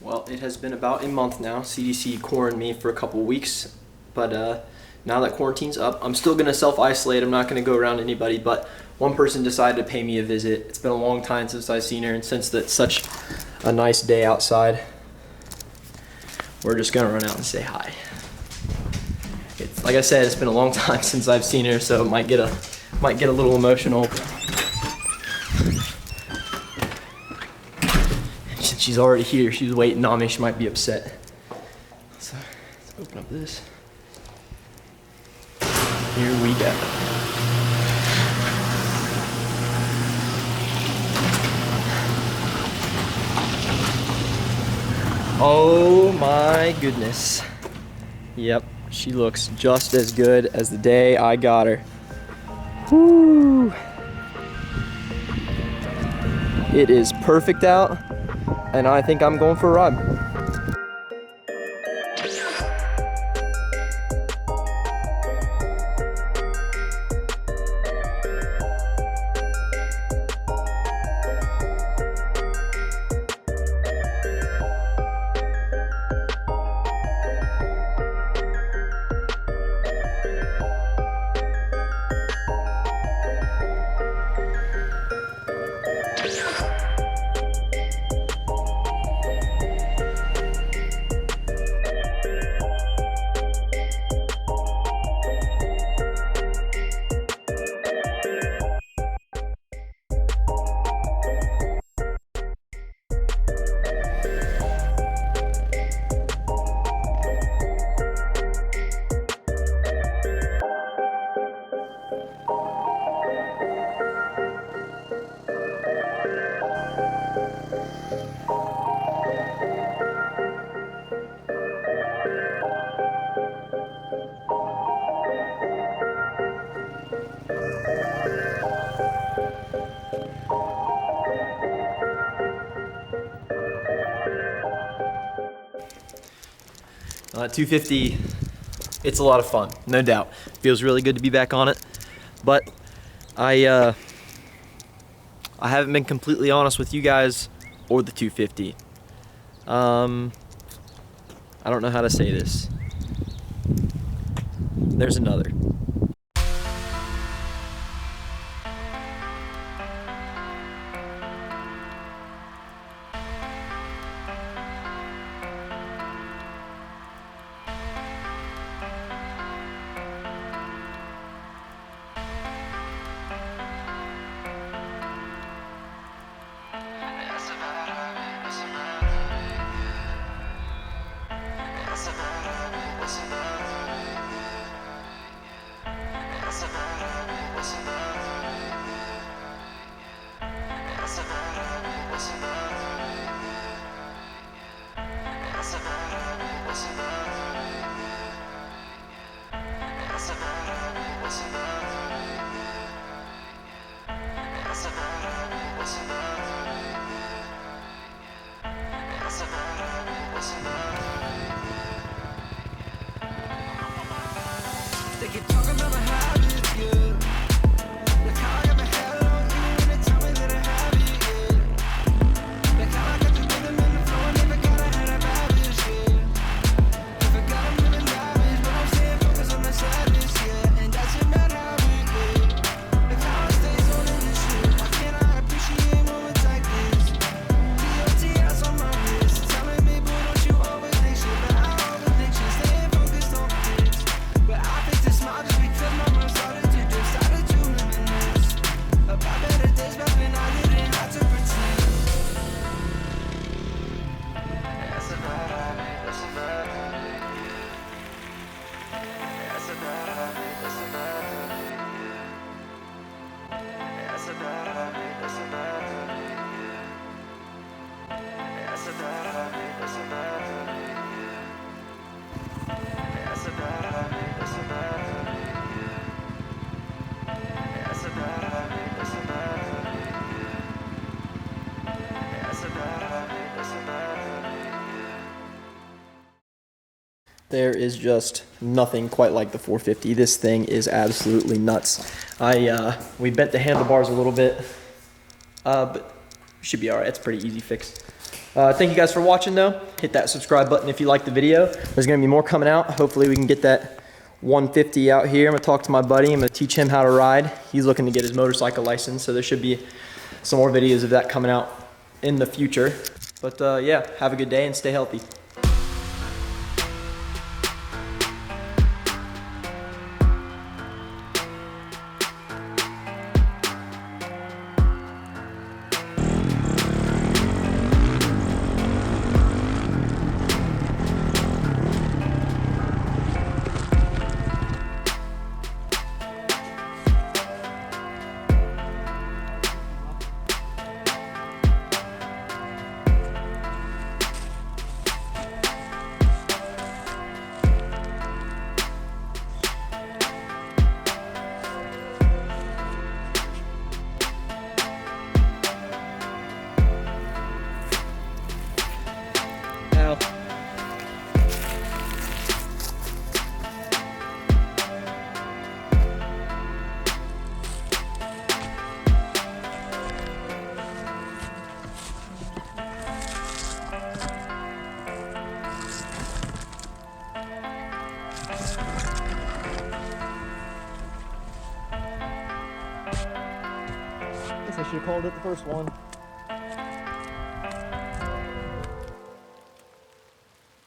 Well, it has been about a month now. CDC quarantined me for a couple weeks, but now that quarantine's up, I'm still gonna self-isolate. I'm not gonna go around anybody, but one person decided to pay me a visit. It's been a long time since I've seen her, and since it's such a nice day outside, we're just gonna run out and say hi. It's, like I said, it's been a long time since I've seen her, so it might get a little emotional. Since she's already here, she's waiting on me. She might be upset. So let's open up this. Here we go. Oh my goodness. Yep, she looks just as good as the day I got her. Woo! It is perfect out, and I think I'm going for a ride. At 250, it's a lot of fun, no doubt. Feels really good to be back on it, but I haven't been completely honest with you guys or the 250. I don't know how to say this. There's another. They keep talking about my habits, yeah. Like how I got my head on you and they tell me that I have it, yeah. Like how I got the rhythm and the flow and never gotta have a baggage, yeah. If I got them living lavish, but I'm staying focused on the sadness, yeah. And that's a bad habit, yeah. Like how I stay zoning this shit. Why can't I appreciate moments like this? DOTS on my wrist, telling me, boo, don't you always think shit, but I overthink shit, staying focused on this. But I think this smile just because my mind started to drift, started to reminisce about better days back when I didn't have to pretend. That's a bad habit, that's a bad habit, yeah. That's a bad habit, that's a bad habit, yeah. That's a bad habit, that's a bad habit, yeah. That's a bad habit, that's a bad habit, yeah. That's a bad habit, that's a bad habit, yeah. That's a bad habit, that's a bad habit, yeah. That's a bad habit, that's a bad habit, yeah. There is just nothing quite like the 450. This thing is absolutely nuts. We bent the handlebars a little bit, but should be all right. It's a pretty easy fix. Thank you guys for watching though. Hit that subscribe button if you like the video. There's gonna be more coming out. Hopefully we can get that 150 out here. I'm gonna talk to my buddy. I'm gonna teach him how to ride. He's looking to get his motorcycle license, so there should be some more videos of that coming out in the future. But yeah, have a good day and stay healthy. I should have called it the first one.